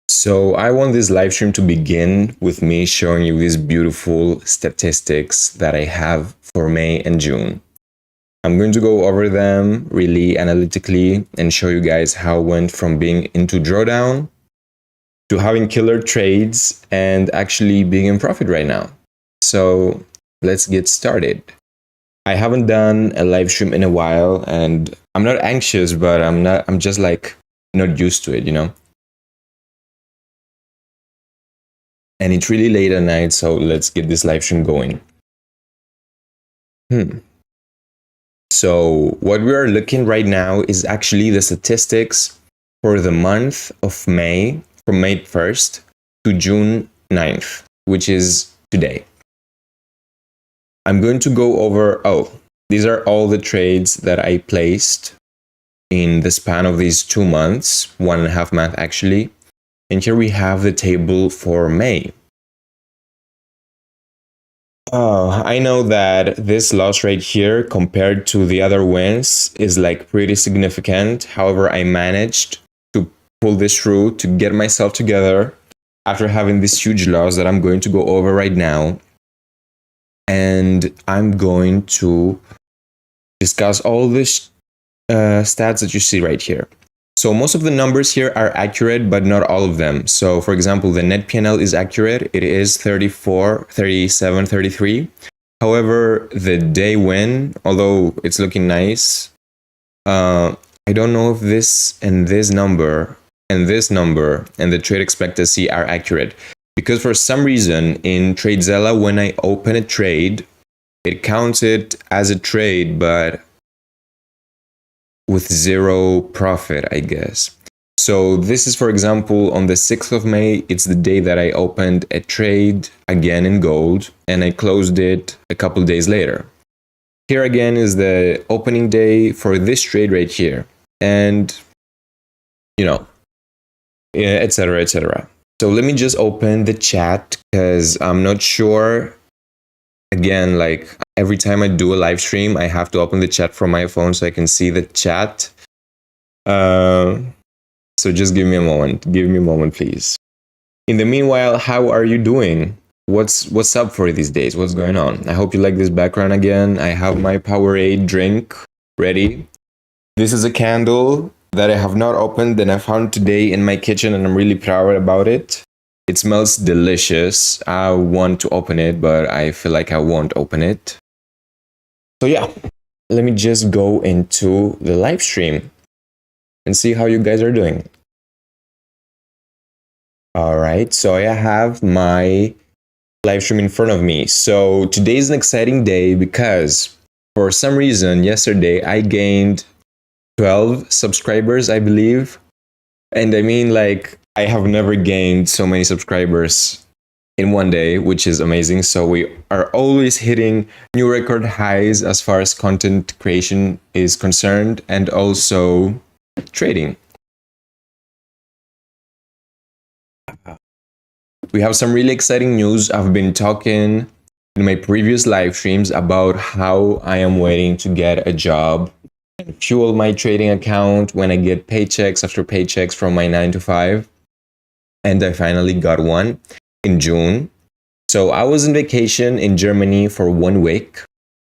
So I want this live stream to begin with me showing you these beautiful statistics that I have for May and June. I'm going to go over them really analytically and show you guys how it went from being into drawdown to having killer trades and actually being in profit right now. So let's get started. I haven't done a live stream in a while and I'm not anxious, but I'm just like not used to it, you know? And it's really late at night, so let's get this live stream going. So what we are looking right now is actually the statistics for the month of May, from May 1st to June 9th, which is today. I'm going to go over, these are all the trades that I placed in the span of these 2 months, 1.5 months actually. And here we have the table for May. I know that this loss rate here compared to the other wins is like pretty significant. However, I managed to pull this through to get myself together after having this huge loss that I'm going to go over right now. And I'm going to discuss all the stats that you see right here. So most of the numbers here are accurate, but not all of them. So for example, the net P&L is accurate. It is 34, 37, 33. However, the day win, although it's looking nice, I don't know if this number and the trade expectancy are accurate. Because for some reason in TradeZella, when I open a trade, it counts it as a trade, but with zero profit, I guess. So this is, for example, on the 6th of May, it's the day that I opened a trade again in gold and I closed it a couple days later. Here again is the opening day for this trade right here. And, you know, etc., etc. So let me just open the chat because I'm not sure. Again, like every time I do a live stream, I have to open the chat from my phone so I can see the chat. So just give me a moment. Give me a moment, please. In the meanwhile, how are you doing? What's up for these days? What's going on? I hope you like this background again. I have my Powerade drink ready. This is a candle that I have not opened and I found today in my kitchen and I'm really proud about it. It smells delicious. I want to open it, but I feel like I won't open it. So yeah, let me just go into the live stream and see how you guys are doing. All right, so I have my live stream in front of me. So today is an exciting day because for some reason yesterday I gained 12 subscribers, I believe. And I mean, like, I have never gained so many subscribers in one day, which is amazing. So we are always hitting new record highs as far as content creation is concerned and also trading. We have some really exciting news. I've been talking in my previous live streams about how I am waiting to get a job and fuel my trading account when I get paychecks after paychecks from my 9 to 5. And I finally got one in June. So I was on vacation in Germany for 1 week.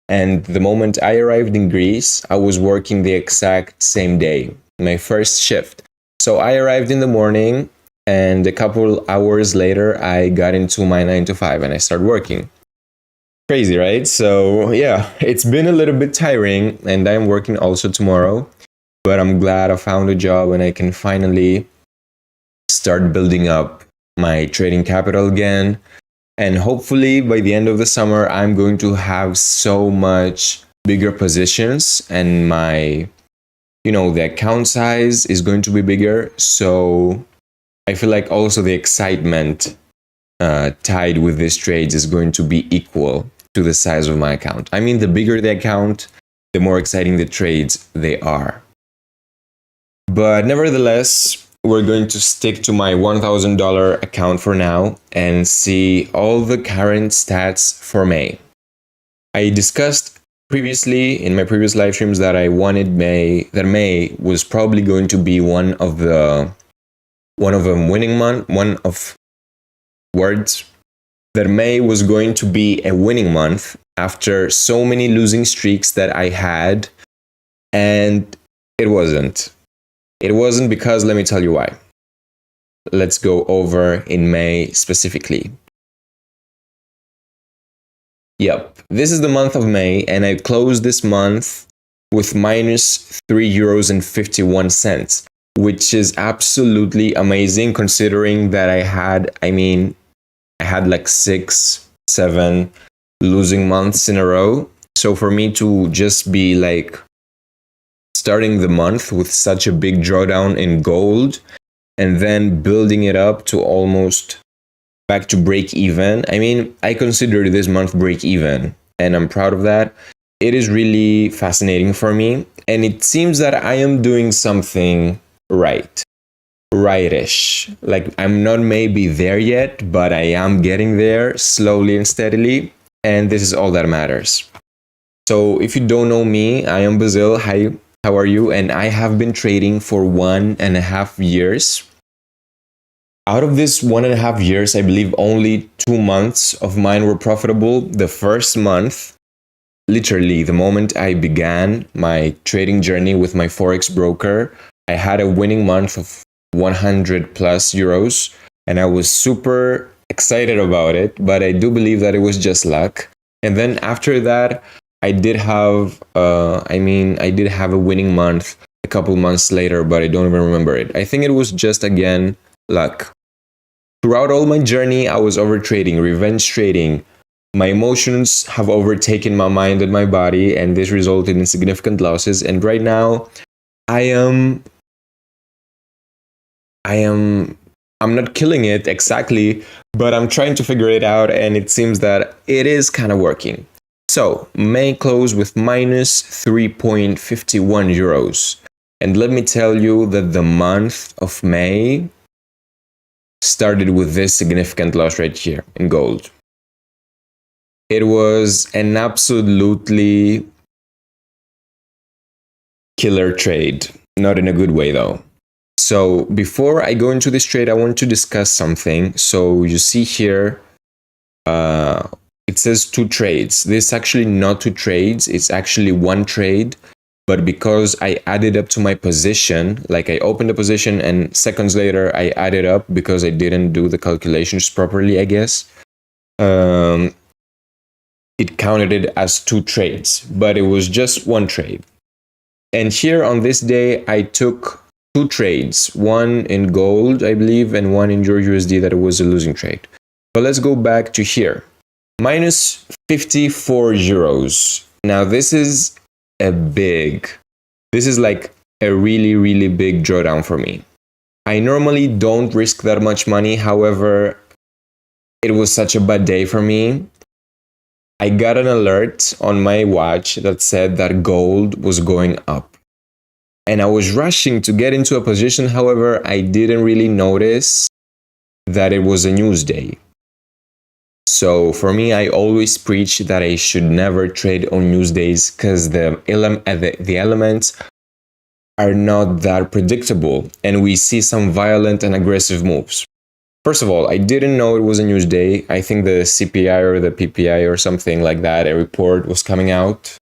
And the moment I arrived in Greece, I was working the exact same day, my first shift. So I arrived in the morning and a couple hours later, I got into my 9 to 5 and I started working. Crazy, right? So yeah, it's been a little bit tiring and I'm working also tomorrow. But I'm glad I found a job and I can finally start building up my trading capital again. And hopefully by the end of the summer, I'm going to have so much bigger positions and my, the account size is going to be bigger. So I feel like also the excitement tied with these trades is going to be equal to the size of my account. I mean, the bigger the account, the more exciting the trades they are. But nevertheless, we're going to stick to my $1,000 account for now and see all the current stats for May. I discussed previously in my previous live streams that I wanted May was probably going to be one of the one of them winning month, one of words that May was going to be a winning month after so many losing streaks that I had, and it wasn't. It wasn't because let me tell you why. Let's go over in May specifically. Yep, this is the month of May, and I closed this month with minus €3.51, which is absolutely amazing considering that I had like 6, 7 losing months in a row. So for me to just be like starting the month with such a big drawdown in gold and then building it up to almost back to break even. I consider this month break even, and I'm proud of that. It is really fascinating for me, and it seems that I am doing something rightish. Like, I'm not maybe there yet, but I am getting there slowly and steadily, and this is all that matters. So if you don't know me, I am Basil. Hi, how are you? And I have been trading for 1.5 years. Out of this 1.5 years, I believe only 2 months of mine were profitable. The first month, literally the moment I began my trading journey with my Forex broker, I had a winning month of 100 plus euros, and I was super excited about it, but I do believe that it was just luck. And then after that, I did have a winning month a couple months later, but I don't even remember it. I think it was just, again, luck. Throughout all my journey, I was overtrading, revenge trading. My emotions have overtaken my mind and my body, and this resulted in significant losses. And right now, I'm not killing it exactly, but I'm trying to figure it out, and it seems that it is kind of working. So, May closed with minus 3.51 euros. And let me tell you that the month of May started with this significant loss right here in gold. It was an absolutely killer trade, not in a good way though. So before I go into this trade, I want to discuss something. So you see here, it says 2 trades. This is actually not 2 trades. It's actually 1 trade. But because I added up to my position, like I opened a position and seconds later I added up because I didn't do the calculations properly, I guess. It counted it as 2 trades, but it was just 1 trade. And here on this day, I took 2 trades, one in gold, I believe, and one in EURUSD that it was a losing trade. But let's go back to here. Minus 54 euros. Now this is like a really, really big drawdown for me. I normally don't risk that much money. However, it was such a bad day for me. I got an alert on my watch that said that gold was going up. And I was rushing to get into a position. However, I didn't really notice that it was a news day. So for me, I always preach that I should never trade on news days because the elements are not that predictable, and we see some violent and aggressive moves. First of all, I didn't know it was a news day. I think the CPI or the PPI or something like that, a report was coming out.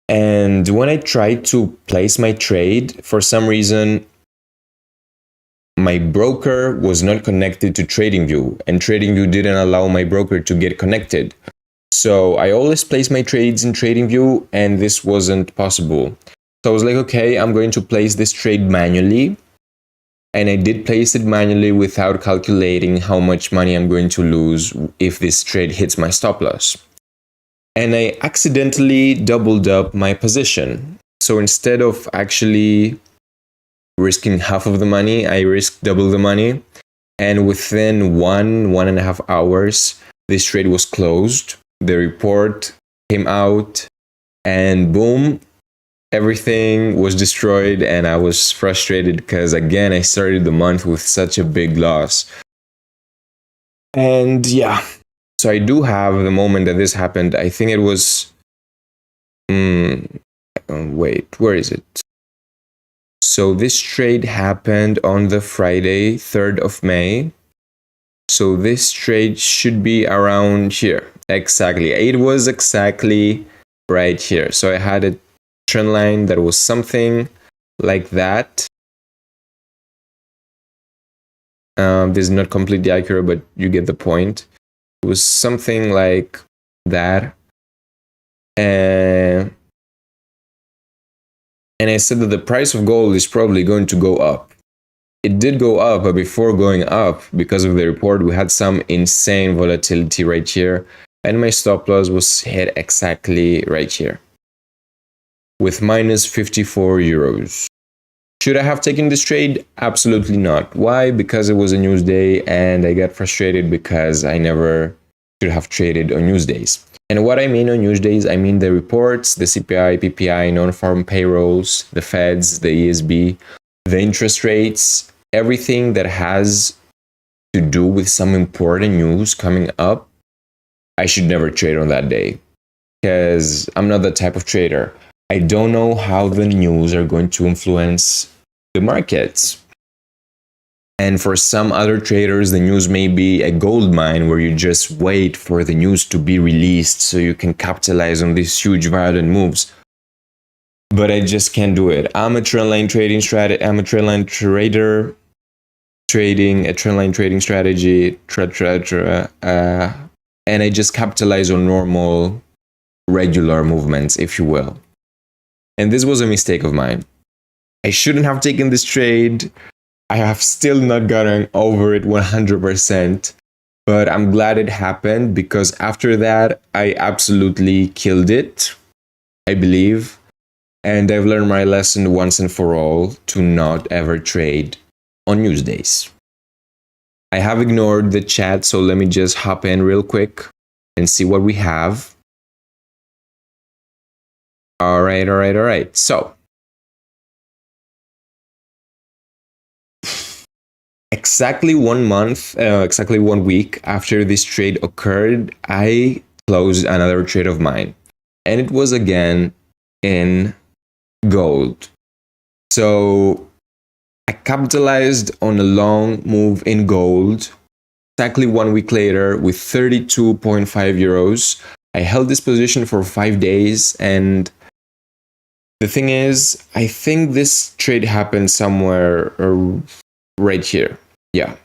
And when I tried to place my trade, for some reason, my broker was not connected to TradingView, and TradingView didn't allow my broker to get connected. So I always place my trades in TradingView, and this wasn't possible. So I was like, okay, I'm going to place this trade manually. And I did place it manually without calculating how much money I'm going to lose if this trade hits my stop loss. And I accidentally doubled up my position. So instead of actually risking half of the money, I risked double the money. And within 1.5 hours, this trade was closed. The report came out, and boom, everything was destroyed. And I was frustrated because, again, I started the month with such a big loss. And yeah, so I do have the moment that this happened. I think it was, wait, where is it? So this trade happened on the Friday, 3rd of May. So this trade should be around here. Exactly. It was exactly right here. So I had a trend line that was something like that. This is not completely accurate, but you get the point. It was something like that. And I said that the price of gold is probably going to go up. It did go up, but before going up, because of the report, we had some insane volatility right here. And my stop loss was hit exactly right here with minus 54 euros. Should I have taken this trade? Absolutely not. Why? Because it was a news day and I got frustrated because I never should have traded on news days. And what I mean on news days, I mean the reports, the CPI, PPI, non-farm payrolls, the Feds, the ESB, the interest rates, everything that has to do with some important news coming up. I should never trade on that day because I'm not that type of trader. I don't know how the news are going to influence the markets. And for some other traders, the news may be a gold mine where you just wait for the news to be released so you can capitalize on these huge violent moves. But I just can't do it. I'm a trendline trading strategy. I'm a trendline trader trading a trendline trading strategy, and I just capitalize on normal, regular movements, if you will. And this was a mistake of mine. I shouldn't have taken this trade. I have still not gotten over it 100%, but I'm glad it happened because after that, I absolutely killed it, I believe. And I've learned my lesson once and for all to not ever trade on news days. I have ignored the chat, so let me just hop in real quick and see what we have. All right. So, exactly 1 month, exactly 1 week after this trade occurred, I closed another trade of mine. And it was again in gold. So, I capitalized on a long move in gold. Exactly 1 week later with 32.5 euros. I held this position for 5 days, and the thing is, I think this trade happened somewhere right here. Yeah,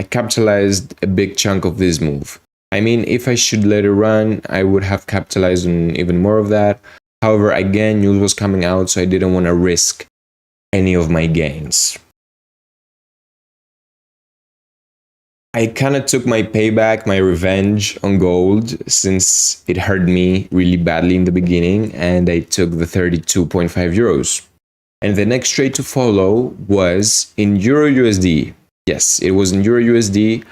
I capitalized a big chunk of this move. I mean, if I should let it run, I would have capitalized on even more of that. However, again, news was coming out, so I didn't want to risk any of my gains. I kind of took my payback, my revenge on gold since it hurt me really badly in the beginning, and I took the 32.5 euros. And the next trade to follow was in Euro USD. Yes, it was in Euro USD.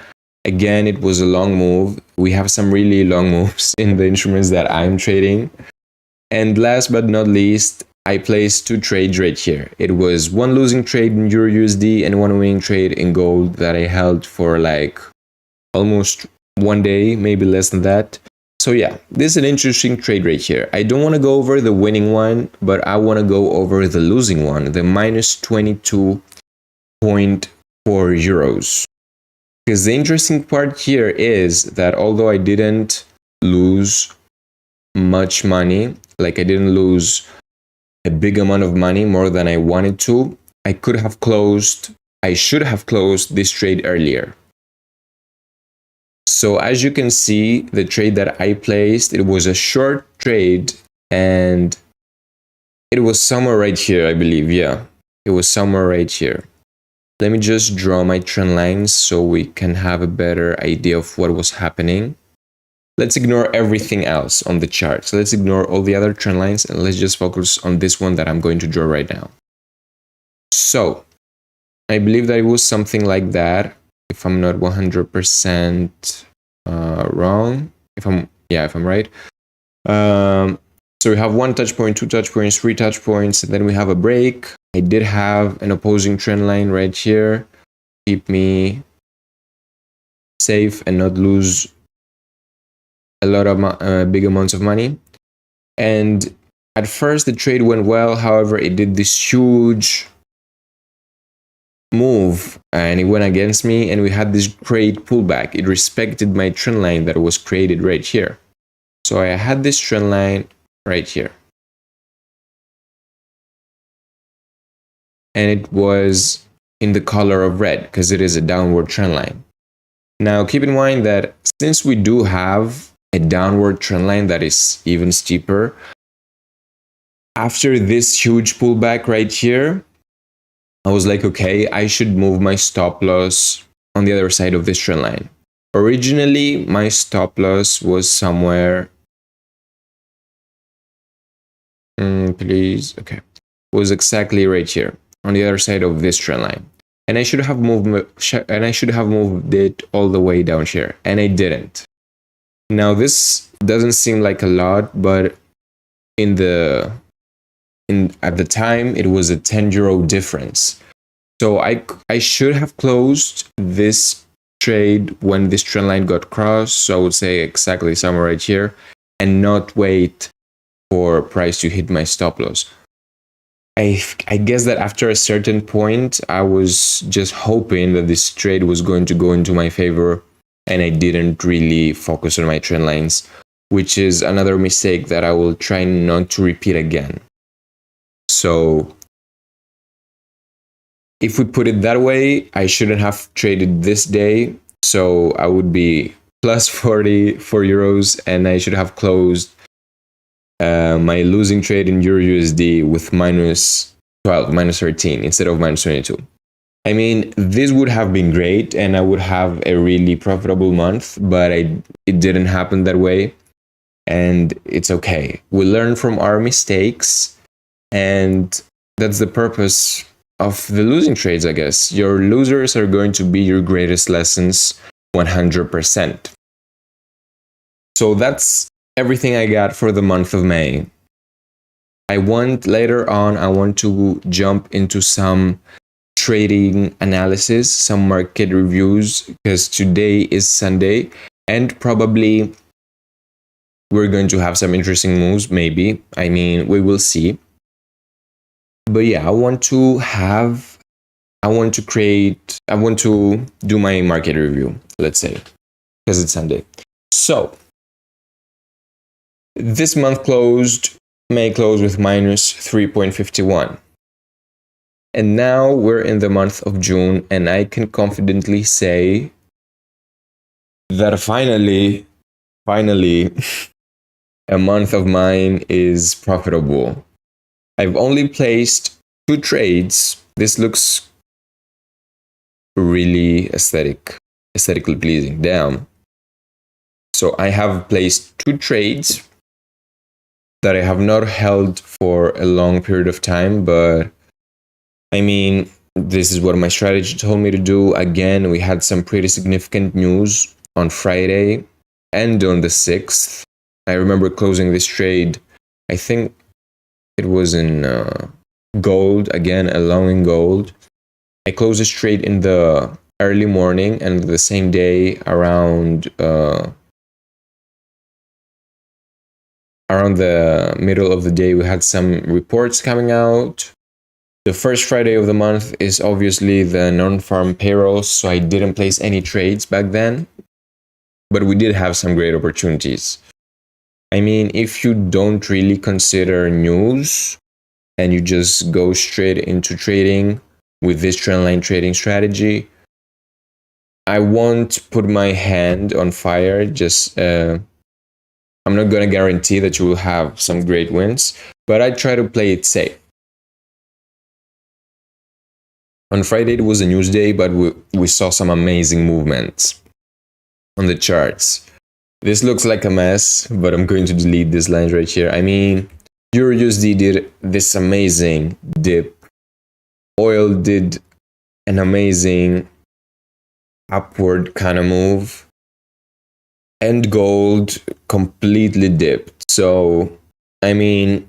Again, it was a long move. We have some really long moves in the instruments that I'm trading. And last but not least, I placed 2 trades right here. It was 1 losing trade in Euro USD and 1 winning trade in gold that I held for like almost 1 day, maybe less than that. So yeah, this is an interesting trade right here. I don't want to go over the winning one, but I want to go over the losing one, the minus 22.4 euros. Because the interesting part here is that although I didn't lose much money, like I didn't lose a big amount of money, more than I wanted to, I should have closed this trade earlier. So as you can see, the trade that I placed, it was a short trade and it was somewhere right here, I believe. Yeah, it was somewhere right here. Let me just draw my trend lines so we can have a better idea of what was happening. Let's ignore everything else on the chart. So let's ignore all the other trend lines and let's just focus on this one that I'm going to draw right now. So I believe that it was something like that, if I'm not 100% wrong. If I'm right. So we have 1 touch point, 2 touch points, 3 touch points, and then we have a break. I did have an opposing trend line right here. Keep me safe and not lose a lot of big amounts of money. And at first the trade went well. However, it did this huge move and it went against me, and we had this great pullback. It respected my trend line that was created right here. So I had this trend line right here, and it was in the color of red because it is a downward trend line. Now keep in mind that since we do have a downward trend line that is even steeper, after this huge pullback right here, I was like, okay, I should move my stop loss on the other side of this trend line. Originally, my stop loss was somewhere, was exactly right here on the other side of this trend line. And I should have moved it all the way down here, and I didn't. Now this doesn't seem like a lot, but at the time it was a 10 euro difference. So I should have closed this trade when this trend line got crossed. So I would say exactly somewhere right here, and not wait for price to hit my stop loss. I guess that after a certain point, I was just hoping that this trade was going to go into my favor, and I didn't really focus on my trend lines, which is another mistake that I will try not to repeat again. So if we put it that way, I shouldn't have traded this day. So I would be plus 44 euros, and I should have closed my losing trade in Euro USD with minus 12, minus 13 instead of minus 22. I mean, this would have been great, and I would have a really profitable month, but it didn't happen that way, and it's okay. We learn from our mistakes, and that's the purpose of the losing trades, I guess. Your losers are going to be your greatest lessons 100%. So that's everything I got for the month of May. Later on, I want to jump into some trading analysis, some market reviews, because today is Sunday, and probably we're going to have some interesting moves, maybe. I mean, we will see. But yeah, I want to do my market review, let's say, because it's Sunday. So this month May closed with minus 3.51. And now we're in the month of June, and I can confidently say that finally, a month of mine is profitable. I've only placed 2 trades. This looks really aesthetically pleasing. Damn. So I have placed 2 trades that I have not held for a long period of time, but I mean, this is what my strategy told me to do. Again, we had some pretty significant news on Friday and on the 6th. I remember closing this trade, I think it was in gold, again, a long in gold. I closed this trade in the early morning, and the same day around the middle of the day, we had some reports coming out. The first Friday of the month is obviously the non-farm payrolls, so I didn't place any trades back then, but we did have some great opportunities. I mean, if you don't really consider news and you just go straight into trading with this trendline trading strategy, I won't put my hand on fire. I'm not going to guarantee that you will have some great wins, but I try to play it safe. On Friday, it was a news day, but we saw some amazing movements on the charts. This looks like a mess, but I'm going to delete this line right here. I mean, Euro USD did this amazing dip. Oil did an amazing upward kind of move. And gold completely dipped. So, I mean,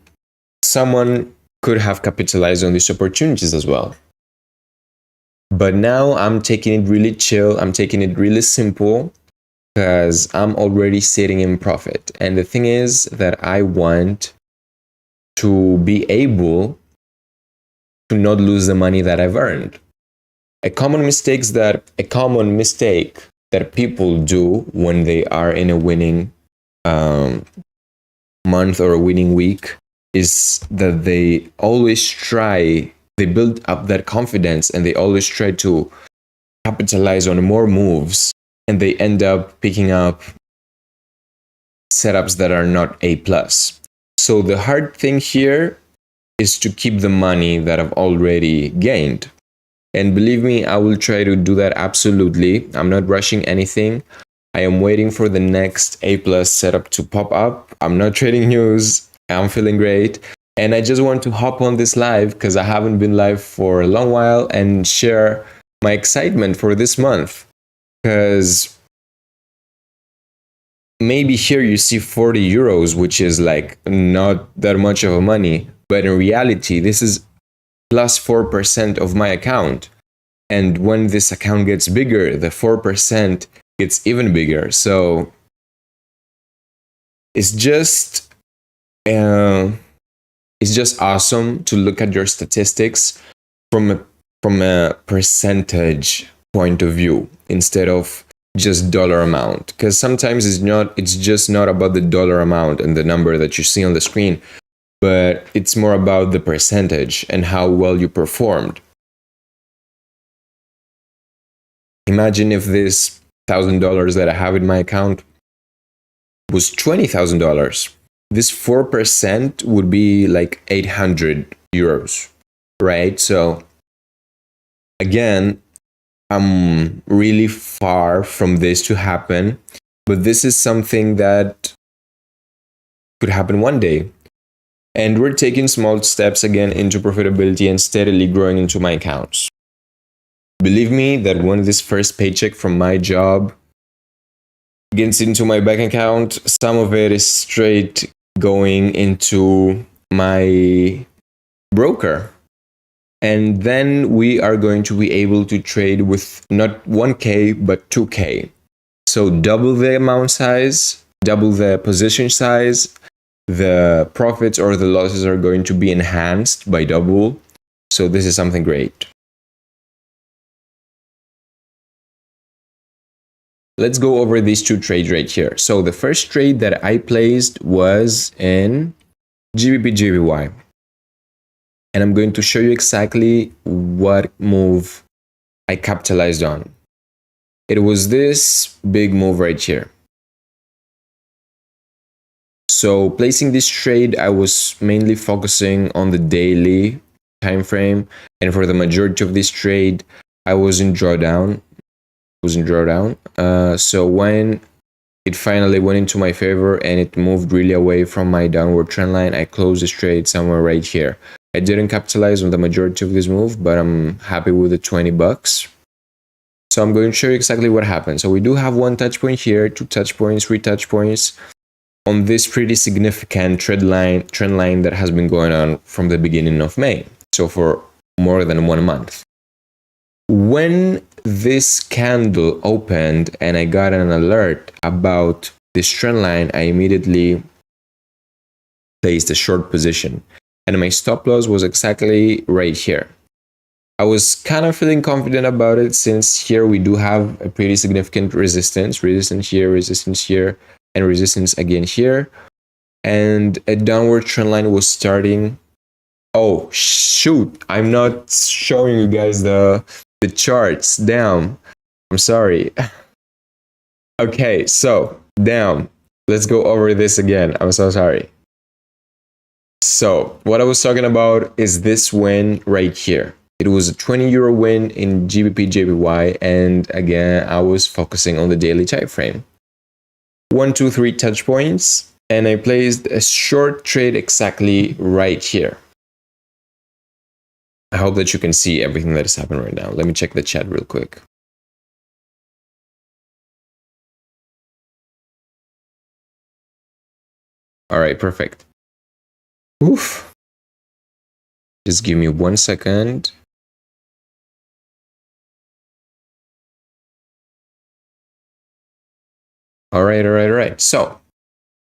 someone could have capitalized on these opportunities as well. But now I'm taking it really chill. I'm taking it really simple, because I'm already sitting in profit. And the thing is that I want to be able to not lose the money that I've earned. A common mistake that people do when they are in a winning month or a winning week is that they build up that confidence and they always try to capitalize on more moves, and they end up picking up setups that are not A plus. So the hard thing here is to keep the money that I've already gained. And believe me, I will try to do that absolutely. I'm not rushing anything. I am waiting for the next A plus setup to pop up. I'm not trading news. I'm feeling great. And I just want to hop on this live because I haven't been live for a long while and share my excitement for this month. Because maybe here you see 40 euros, which is like not that much of a money. But in reality, this is plus 4% of my account. And when this account gets bigger, the 4% gets even bigger. So it's just awesome to look at your statistics from a percentage point of view instead of just dollar amount. Because sometimes it's just not about the dollar amount and the number that you see on the screen, but it's more about the percentage and how well you performed. Imagine if this $1,000 that I have in my account was $20,000. This 4% would be like 800 euros, right? So again, I'm really far from this to happen, but this is something that could happen one day. And we're taking small steps again into profitability and steadily growing into my accounts. Believe me that when this first paycheck from my job gets into my bank account, some of it is straight going into my broker. And then we are going to be able to trade with not 1K, but 2K. So double the amount size, double the position size. The profits or the losses are going to be enhanced by double. So this is something great. Let's go over these two trades right here. So the first trade that I placed was in GBP JPY. And I'm going to show you exactly what move I capitalized on. It was this big move right here. So placing this trade, I was mainly focusing on the daily time frame. And for the majority of this trade, I was in drawdown. So when it finally went into my favor and it moved really away from my downward trend line, I closed this trade somewhere right here. I didn't capitalize on the majority of this move, but I'm happy with the 20 bucks. So I'm going to show you exactly what happened. So we do have one touch point here, 2 touch points, 3 touch points on this pretty significant trend line that has been going on from the beginning of May. So for more than 1 month. When this candle opened and I got an alert about this trend line, I immediately placed a short position. And my stop loss was exactly right here. I was kind of feeling confident about it since here we do have a pretty significant resistance here, and resistance again here. And a downward trend line was starting. Oh, shoot. I'm not showing you guys the charts. Damn. I'm sorry. Okay, so, damn. Let's go over this again. I'm so sorry. So, what I was talking about is this win right here. It was a 20 euro win in GBP JPY, and again, I was focusing on the daily time frame. 1, 2, 3 touch points, and I placed a short trade exactly right here. I hope that you can see everything that is happening right now. Let me check the chat real quick. All right, perfect. Oof. Just give me 1 second. All right. So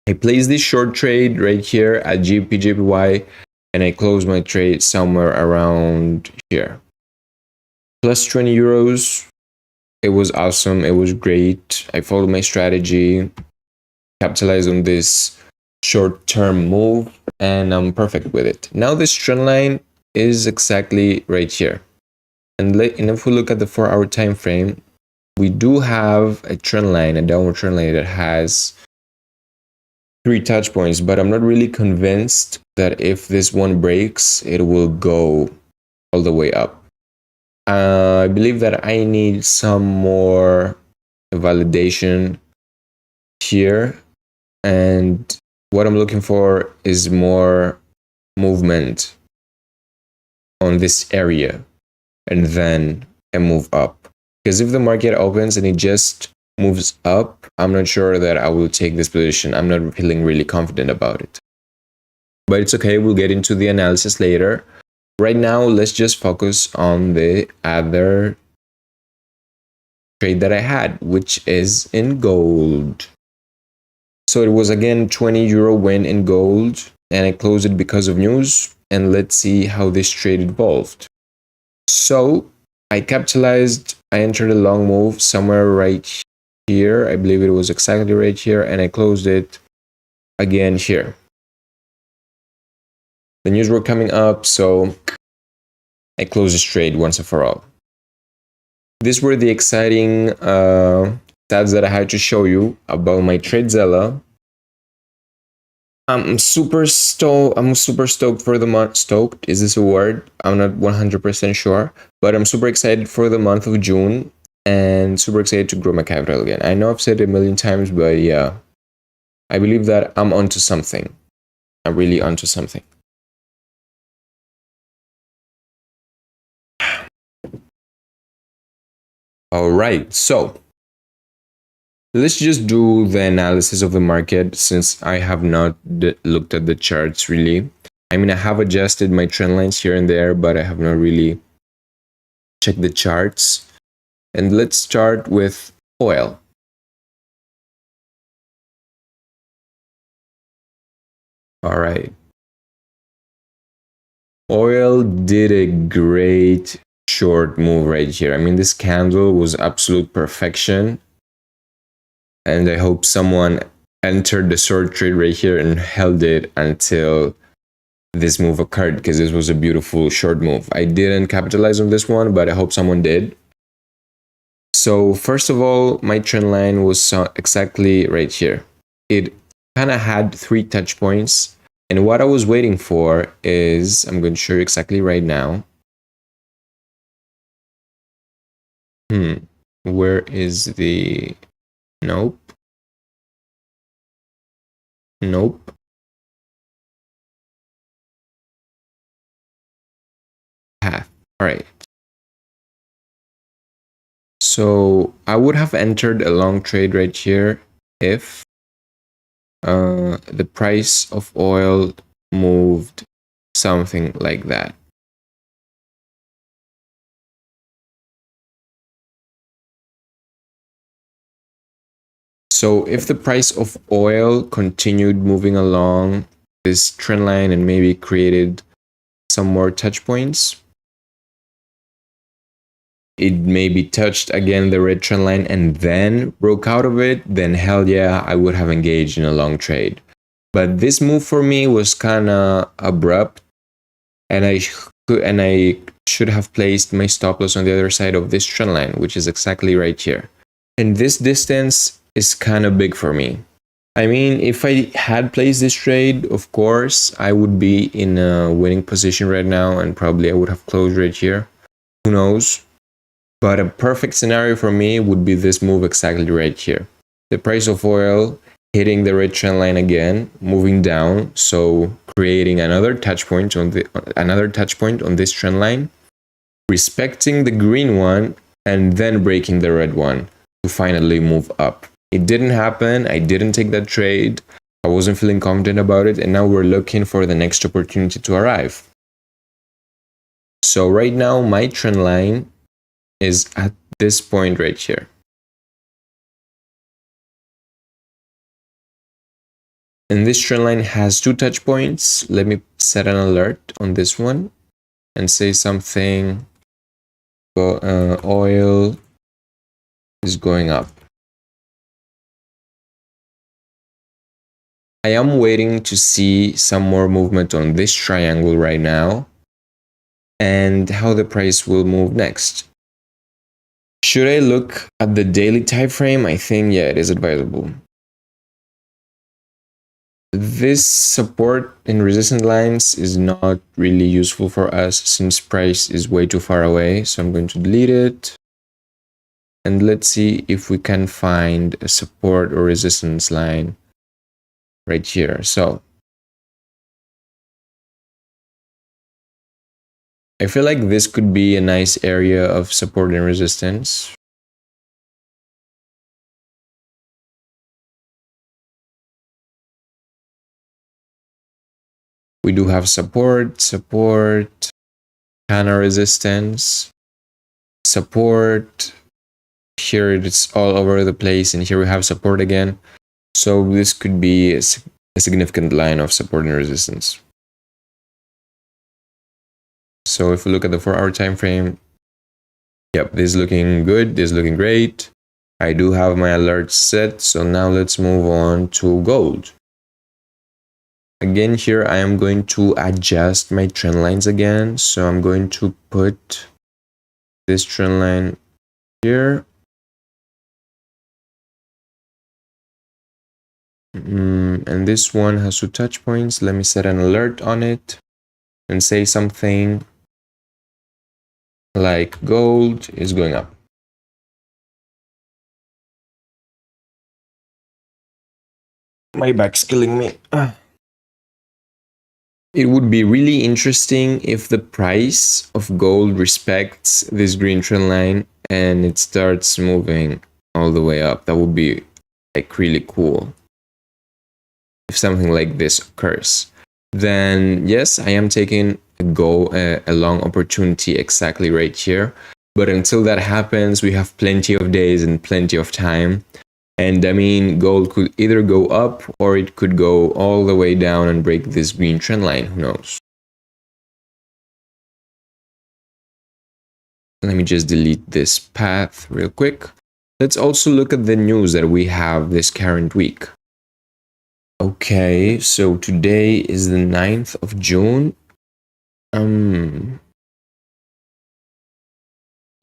I placed this short trade right here at GBP JPY, and I closed my trade somewhere around here. plus 20 euros. It was awesome. It was great. I followed my strategy, capitalized on this short-term move, and I'm perfect with it. Now this trend line is exactly right here. And if we look at the 4-hour time frame, we do have a trend line, a downward trend line that has 3 touch points, but I'm not really convinced that if this one breaks, it will go all the way up. I believe that I need some more validation here, and what I'm looking for is more movement on this area and then a move up. Because if the market opens and it just moves up, I'm not sure that I will take this position. I'm not feeling really confident about it. But it's okay, we'll get into the analysis later. Right now, let's just focus on the other trade that I had, which is in gold. So it was again 20 euro win in gold, and I closed it because of news. And let's see how this trade evolved. So I capitalized, I entered a long move somewhere right here. I believe it was exactly right here, and I closed it again here. The news were coming up, so I closed this trade once and for all. These were the exciting stats that I had to show you about my TradeZella. I'm super stoked for the month. Stoked, is this a word? I'm not 100% sure, but I'm super excited for the month of June and super excited to grow my capital again. I know I've said it a million times, but yeah, I believe that I'm onto something. I'm really onto something. All right, so let's just do the analysis of the market since I have not looked at the charts really. I mean, I have adjusted my trend lines here and there, but I have not really checked the charts. And let's start with oil. All right. Oil did a great short move right here. I mean, this candle was absolute perfection. And I hope someone entered the short trade right here and held it until this move occurred, because this was a beautiful short move. I didn't capitalize on this one, but I hope someone did. So first of all, my trend line was exactly right here. It kind of had 3 touch points. And what I was waiting for is, I'm going to show you exactly right now. Where is the, nope. Nope. Path. All right. So I would have entered a long trade right here if the price of oil moved something like that. So if the price of oil continued moving along this trend line and maybe created some more touch points, it maybe touched again the red trend line and then broke out of it, then hell yeah, I would have engaged in a long trade. But this move for me was kind of abrupt, and I should have placed my stop loss on the other side of this trend line, which is exactly right here. And this distance is kind of big for me. I mean, if I had placed this trade, of course, I would be in a winning position right now, and probably I would have closed right here. Who knows? But a perfect scenario for me would be this move exactly right here. The price of oil hitting the red trend line again, moving down, so creating another touch point on this trend line, respecting the green one, and then breaking the red one to finally move up. It didn't happen. I didn't take that trade. I wasn't feeling confident about it, and now we're looking for the next opportunity to arrive. So right now, my trend line is at this point right here. And this trend line has 2 touch points. Let me set an alert on this one and say something Oil is going up. I am waiting to see some more movement on this triangle right now and how the price will move next. Should I look at the daily time frame? I think, yeah, it is advisable. This support and resistance lines is not really useful for us since price is way too far away. So I'm going to delete it. And let's see if we can find a support or resistance line right here. So I feel like this could be a nice area of support and resistance. We do have support, counter resistance, support. Here it's all over the place, and here we have support again. So this could be a significant line of support and resistance. So if we look at the 4-hour time frame, yep, this is looking good, this is looking great. I do have my alerts set, so now let's move on to gold. Again, here I am going to adjust my trend lines again. So I'm going to put this trend line here. And this one has 2 touch points. Let me set an alert on it and say something like gold is going up. My back's killing me. It would be really interesting if the price of gold respects this green trend line and it starts moving all the way up. That would be like really cool. If something like this occurs, then yes, I am taking a long opportunity exactly right here. But until that happens, we have plenty of days and plenty of time. And I mean, gold could either go up or it could go all the way down and break this green trend line. Who knows? Let me just delete this path real quick. Let's also look at the news that we have this current week. Okay, so today is the 9th of June.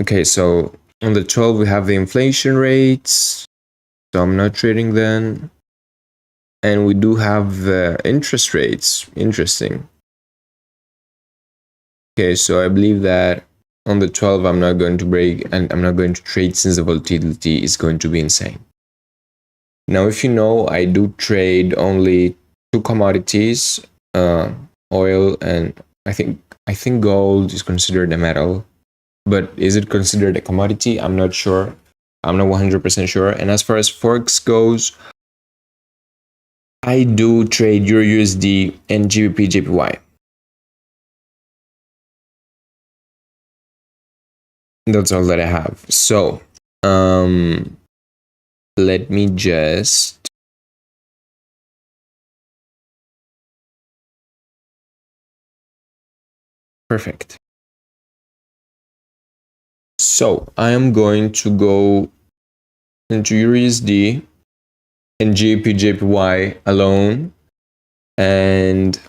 Okay, so on the 12th we have the inflation rates. So I'm not trading then. And we do have the interest rates. Interesting. Okay, so I believe that on the 12th I'm not going to break and I'm not going to trade since the volatility is going to be insane. Now, if you know, I do trade only 2 commodities, oil and I think gold is considered a metal. But is it considered a commodity? I'm not sure. I'm not 100% sure. And as far as Forex goes, I do trade Euro USD and GBP JPY. That's all that I have. So, let me just perfect. So I am going to go into Euro USD and GBP JPY alone, and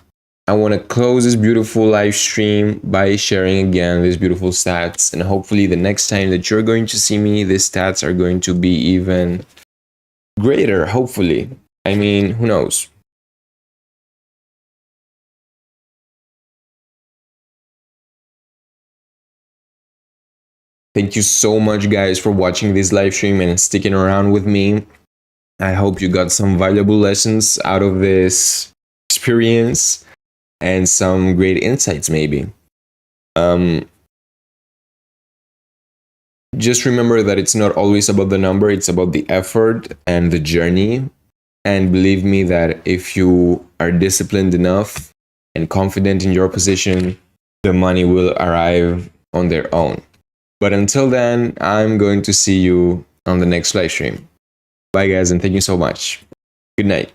I want to close this beautiful live stream by sharing again these beautiful stats, and hopefully the next time that you're going to see me, these stats are going to be even greater, hopefully. I mean, who knows? Thank you so much, guys, for watching this live stream and sticking around with me. I hope you got some valuable lessons out of this experience and some great insights, maybe. Just remember that it's not always about the number, it's about the effort and the journey. And believe me that if you are disciplined enough and confident in your position, the money will arrive on their own. But until then, I'm going to see you on the next live stream. Bye, guys, and thank you so much. Good night.